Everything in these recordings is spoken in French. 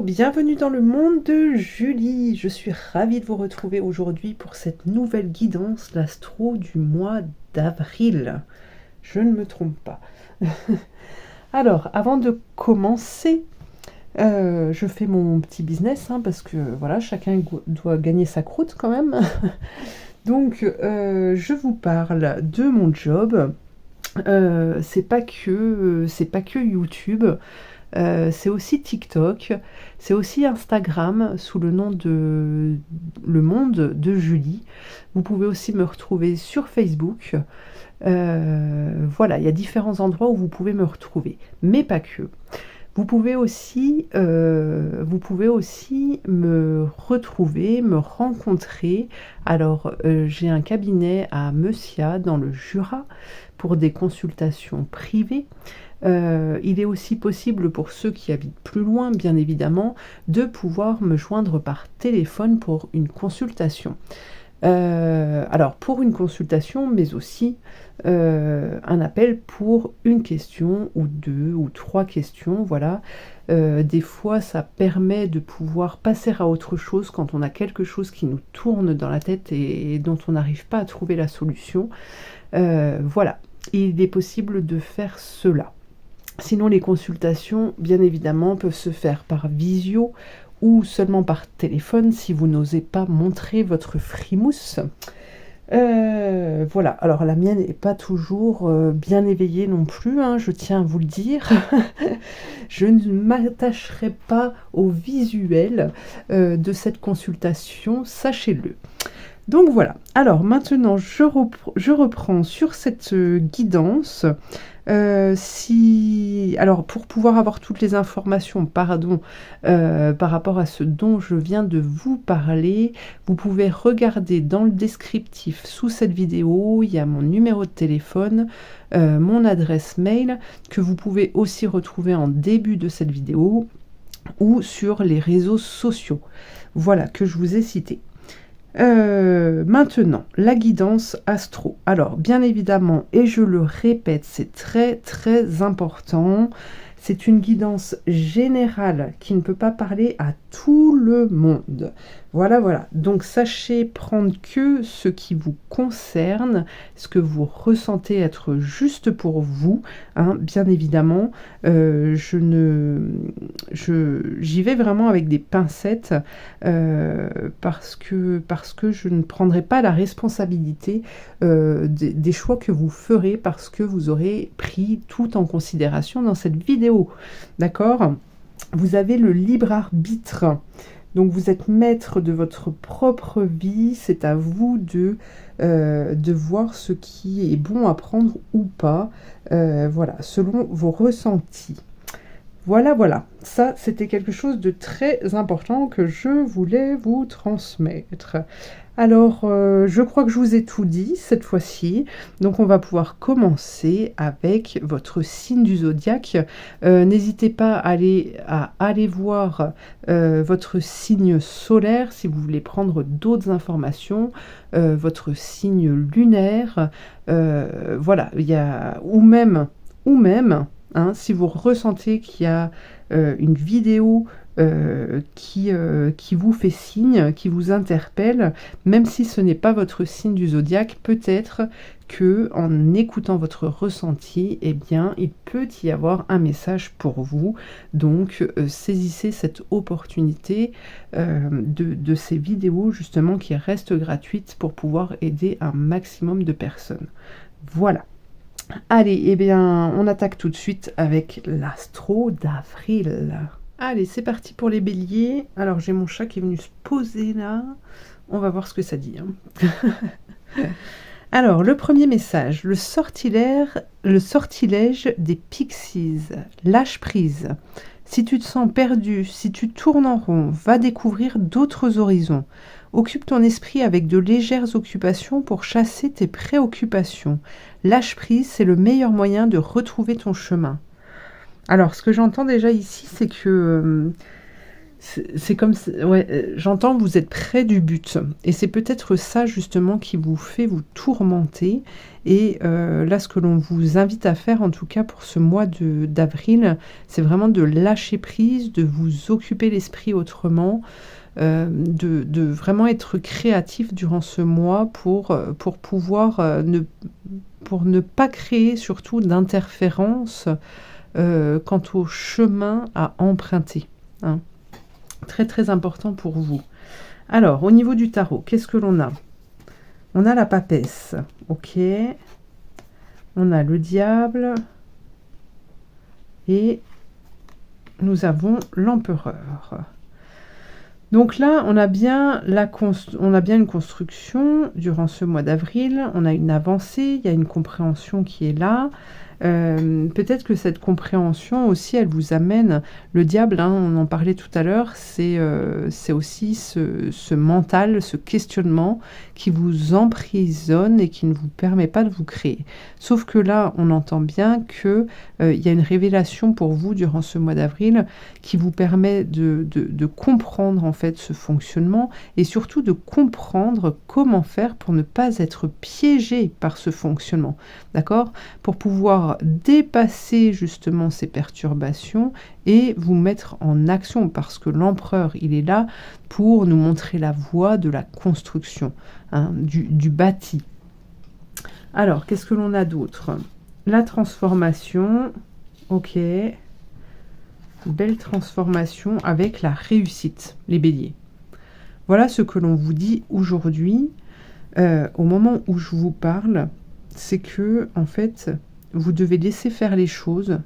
bienvenue dans le monde de Julie. Je suis ravie de vous retrouver aujourd'hui pour cette nouvelle guidance, l'astro du mois d'avril. Je ne me trompe pas. Alors, avant de commencer, je fais mon petit business, parce que voilà, chacun doit gagner sa croûte quand même. Donc, je vous parle de mon job. C'est pas que YouTube. C'est aussi TikTok, c'est aussi Instagram sous le nom de Le Monde de Julie. Vous pouvez aussi me retrouver sur Facebook. Voilà, il y a différents endroits où vous pouvez me retrouver, mais pas que. Vous pouvez aussi me retrouver, me rencontrer. Alors, j'ai un cabinet à Meusia, dans le Jura, pour des consultations privées. Il est aussi possible pour ceux qui habitent plus loin, bien évidemment, de pouvoir me joindre par téléphone pour une consultation. Alors, pour une consultation, mais aussi un appel pour une question ou deux ou trois questions, voilà. Des fois, ça permet de pouvoir passer à autre chose quand on a quelque chose qui nous tourne dans la tête et dont on n'arrive pas à trouver la solution. Voilà, il est possible de faire cela. Sinon, les consultations, bien évidemment, peuvent se faire par visio ou seulement par téléphone si vous n'osez pas montrer votre frimousse. Voilà, alors la mienne n'est pas toujours bien éveillée non plus, je tiens à vous le dire. Je ne m'attacherai pas au visuel de cette consultation, sachez-le. Donc voilà, alors maintenant je reprends sur cette guidance. Alors pour pouvoir avoir toutes les informations, par rapport à ce dont je viens de vous parler, vous pouvez regarder dans le descriptif sous cette vidéo, il y a mon numéro de téléphone, mon adresse mail, que vous pouvez aussi retrouver en début de cette vidéo, ou sur les réseaux sociaux, voilà, que je vous ai cités. Maintenant, la guidance astro. Alors, bien évidemment, et je le répète, c'est très très important, c'est une guidance générale qui ne peut pas parler à tout le monde. Voilà, voilà. Donc, sachez prendre que ce qui vous concerne, ce que vous ressentez être juste pour vous, bien évidemment. J'y vais vraiment avec des pincettes parce que je ne prendrai pas la responsabilité des choix que vous ferez parce que vous aurez pris tout en considération dans cette vidéo. D'accord ? Vous avez le libre arbitre. Donc vous êtes maître de votre propre vie, c'est à vous de voir ce qui est bon à prendre ou pas, voilà, selon vos ressentis. Voilà, voilà, ça c'était quelque chose de très important que je voulais vous transmettre. Alors, je crois que je vous ai tout dit cette fois-ci, donc on va pouvoir commencer avec votre signe du zodiaque. N'hésitez pas à aller voir votre signe solaire si vous voulez prendre d'autres informations, votre signe lunaire, voilà, il y a, ou même, si vous ressentez qu'il y a une vidéo qui vous fait signe, qui vous interpelle, même si ce n'est pas votre signe du zodiaque, peut-être que en écoutant votre ressenti, eh bien, il peut y avoir un message pour vous. Donc, saisissez cette opportunité de ces vidéos, justement, qui restent gratuites pour pouvoir aider un maximum de personnes. Voilà. Allez, eh bien, on attaque tout de suite avec l'astro d'avril. Allez, c'est parti pour les béliers. Alors, j'ai mon chat qui est venu se poser là. On va voir ce que ça dit. Alors, le premier message, le sortilège des pixies. Lâche prise. Si tu te sens perdu, si tu tournes en rond, va découvrir d'autres horizons. Occupe ton esprit avec de légères occupations pour chasser tes préoccupations. Lâche prise, c'est le meilleur moyen de retrouver ton chemin. Alors, ce que j'entends déjà ici, c'est que C'est comme ouais, j'entends, vous êtes près du but et c'est peut-être ça justement qui vous fait vous tourmenter et là, ce que l'on vous invite à faire, en tout cas pour ce mois d'avril, c'est vraiment de lâcher prise, de vous occuper l'esprit autrement, de vraiment être créatif durant ce mois pour pouvoir, pour ne pas créer surtout d'interférences, quant au chemin à emprunter, hein. Très, très important pour vous. Alors, au niveau du tarot, qu'est-ce que l'on a? On a la papesse, OK. On a le diable et nous avons l'empereur. Donc là, on a bien une construction durant ce mois d'avril, on a une avancée, il y a une compréhension qui est là. Peut-être que cette compréhension aussi, elle vous amène le diable, hein, on en parlait tout à l'heure, c'est aussi ce mental, ce questionnement qui vous emprisonne et qui ne vous permet pas de vous créer. Sauf que là, on entend bien que, il y a une révélation pour vous durant ce mois d'avril qui vous permet de comprendre en fait ce fonctionnement et surtout de comprendre comment faire pour ne pas être piégé par ce fonctionnement, d'accord? Pour pouvoir dépasser justement ces perturbations et vous mettre en action parce que l'empereur, il est là pour nous montrer la voie de la construction, hein, du bâti. Alors, qu'est-ce que l'on a d'autre? La transformation, ok. Belle transformation avec la réussite, les béliers. Voilà ce que l'on vous dit aujourd'hui, au moment où je vous parle, c'est que, en fait, vous devez laisser faire les choses,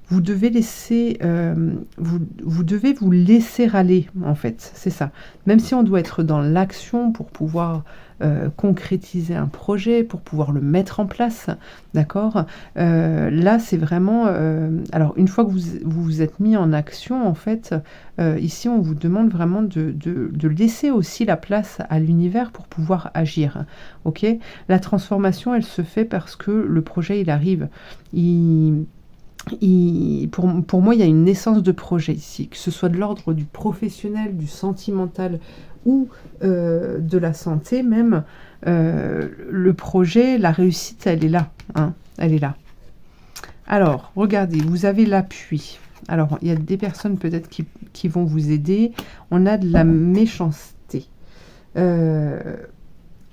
vous devez laisser, vous devez vous laisser aller, en fait, c'est ça. Même si on doit être dans l'action pour pouvoir concrétiser un projet, pour pouvoir le mettre en place, d'accord? Là, c'est vraiment... alors, une fois que vous vous êtes mis en action, en fait, ici, on vous demande vraiment de laisser aussi la place à l'univers pour pouvoir agir, ok? La transformation, elle se fait parce que le projet, il arrive. Pour moi, il y a une naissance de projet ici, que ce soit de l'ordre du professionnel, du sentimental ou de la santé même. Le projet, la réussite, elle est là, hein, elle est là. Alors, regardez, vous avez l'appui. Alors, il y a des personnes peut-être qui vont vous aider. On a de la méchanceté.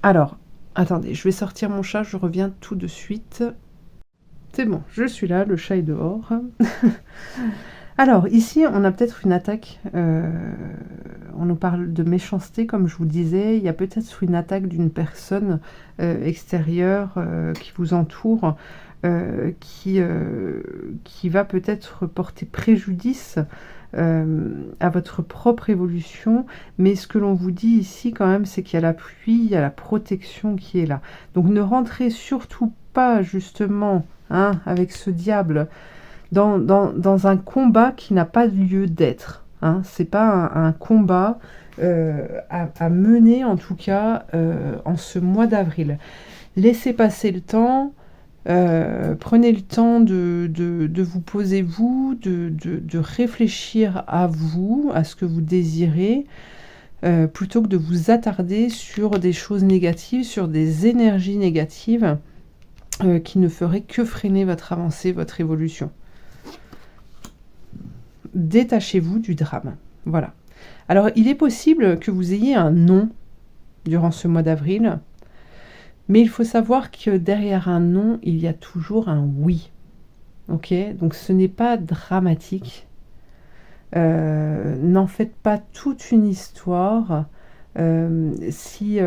Alors, attendez, je vais sortir mon chat, je reviens tout de suite. C'est bon, je suis là, le chat est dehors. Alors, ici, on a peut-être une attaque. On nous parle de méchanceté, comme je vous disais. Il y a peut-être une attaque d'une personne extérieure qui vous entoure, qui va peut-être porter préjudice à votre propre évolution. Mais ce que l'on vous dit ici, quand même, c'est qu'il y a l'appui, il y a la protection qui est là. Donc, ne rentrez surtout pas, justement... hein, avec ce diable, dans un combat qui n'a pas lieu d'être. Hein. C'est pas un combat à mener, en tout cas, en ce mois d'avril. Laissez passer le temps, prenez le temps de vous poser, vous, de réfléchir à vous, à ce que vous désirez, plutôt que de vous attarder sur des choses négatives, sur des énergies négatives, qui ne ferait que freiner votre avancée, votre évolution. Détachez-vous du drame. Voilà. Alors, il est possible que vous ayez un non durant ce mois d'avril, mais il faut savoir que derrière un non, il y a toujours un oui. Ok? Donc, ce n'est pas dramatique. N'en faites pas toute une histoire. S'il y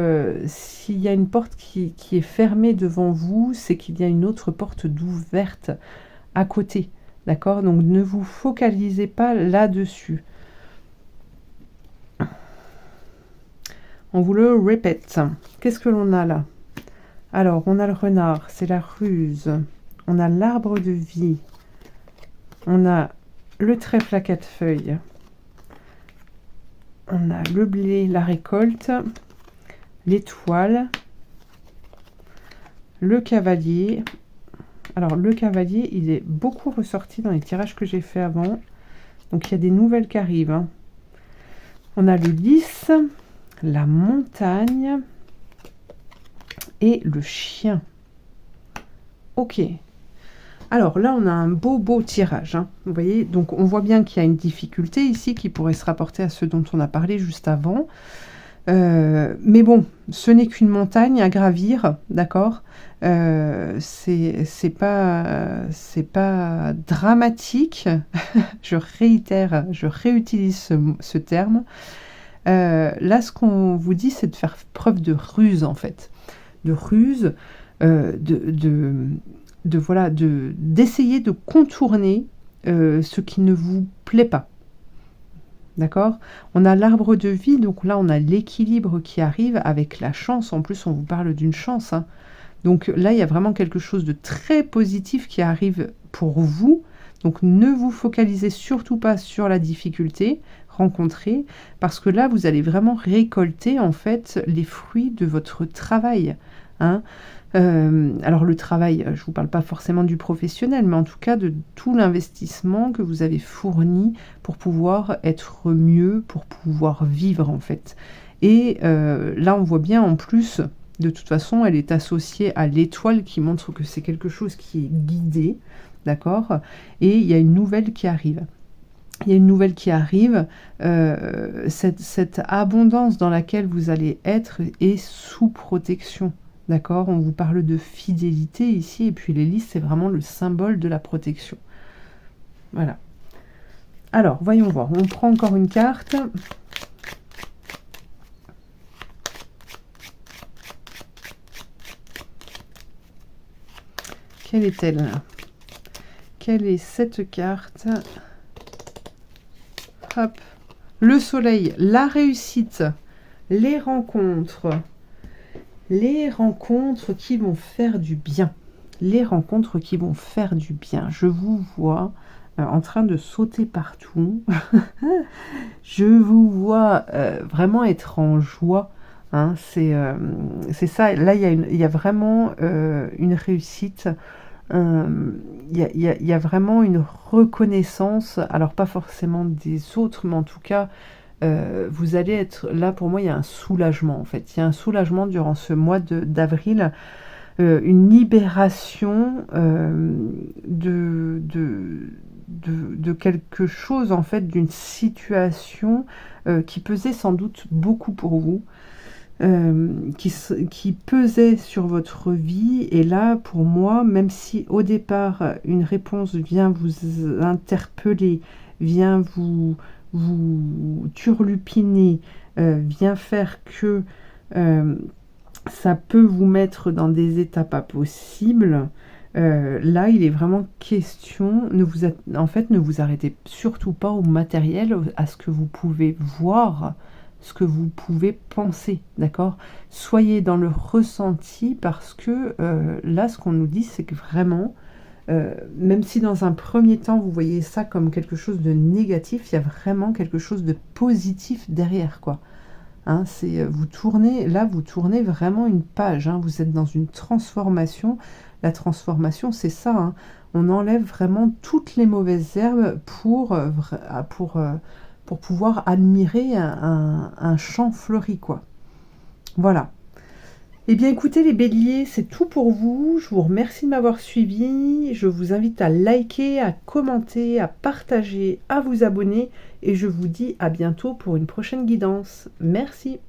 a une porte qui est fermée devant vous, c'est qu'il y a une autre porte d'ouverte à côté, d'accord? Donc ne vous focalisez pas là-dessus. On vous le répète. Qu'est-ce que l'on a là? Alors, on a le renard, c'est la ruse. On a l'arbre de vie. On a le trèfle à 4 feuilles. On a le blé, la récolte, l'étoile, le cavalier. Alors, le cavalier, il est beaucoup ressorti dans les tirages que j'ai fait avant. Donc, il y a des nouvelles qui arrivent, hein. On a le lys, la montagne et le chien. Ok. Alors là, on a un beau tirage. Hein. Vous voyez, donc on voit bien qu'il y a une difficulté ici qui pourrait se rapporter à ce dont on a parlé juste avant. Mais bon, ce n'est qu'une montagne à gravir, d'accord. C'est pas dramatique. Je réitère, je réutilise ce terme. Là, ce qu'on vous dit, c'est de faire preuve de ruse, en fait. De ruse, voilà, d'essayer de contourner ce qui ne vous plaît pas. D'accord? On a l'arbre de vie, donc là, on a l'équilibre qui arrive avec la chance. En plus, on vous parle d'une chance. Hein. Donc là, il y a vraiment quelque chose de très positif qui arrive pour vous. Donc ne vous focalisez surtout pas sur la difficulté rencontrée, parce que là, vous allez vraiment récolter en fait les fruits de votre travail. Hein. Alors le travail, je ne vous parle pas forcément du professionnel, mais en tout cas de tout l'investissement que vous avez fourni pour pouvoir être mieux, pour pouvoir vivre en fait. Et là, on voit bien en plus, de toute façon, elle est associée à l'étoile qui montre que c'est quelque chose qui est guidé, d'accord? Et il y a une nouvelle qui arrive. Il y a une nouvelle qui arrive, cette abondance dans laquelle vous allez être est sous protection. D'accord, on vous parle de fidélité ici, et puis les lys, c'est vraiment le symbole de la protection. Voilà. Alors, voyons voir. On prend encore une carte. Quelle est-elle? Quelle est cette carte? Hop. Le soleil, la réussite, les rencontres. Les rencontres qui vont faire du bien. Les rencontres qui vont faire du bien. Je vous vois en train de sauter partout. Je vous vois vraiment être en joie. Hein. C'est ça. Là, il y a vraiment une réussite. Il y a vraiment une reconnaissance. Alors, pas forcément des autres, mais en tout cas... vous allez être là, pour moi il y a un soulagement en fait, il y a un soulagement durant ce mois d'avril, une libération de quelque chose en fait, d'une situation qui pesait sans doute beaucoup pour vous, qui pesait sur votre vie, et là pour moi, même si au départ une réponse vient vous interpeller, vient vous turlupiner, vient faire que ça peut vous mettre dans des états pas possibles, là il est vraiment question, en fait ne vous arrêtez surtout pas au matériel, à ce que vous pouvez voir, ce que vous pouvez penser, d'accord? Soyez dans le ressenti, parce que là ce qu'on nous dit, c'est que vraiment même si dans un premier temps vous voyez ça comme quelque chose de négatif, il y a vraiment quelque chose de positif derrière, quoi. Hein, vous tournez vraiment une page, hein, vous êtes dans une transformation. La transformation, c'est ça, hein. On enlève vraiment toutes les mauvaises herbes pour pouvoir admirer un champ fleuri, quoi. Voilà. Eh bien écoutez les béliers, c'est tout pour vous. Je vous remercie de m'avoir suivi. Je vous invite à liker, à commenter, à partager, à vous abonner. Et je vous dis à bientôt pour une prochaine guidance. Merci.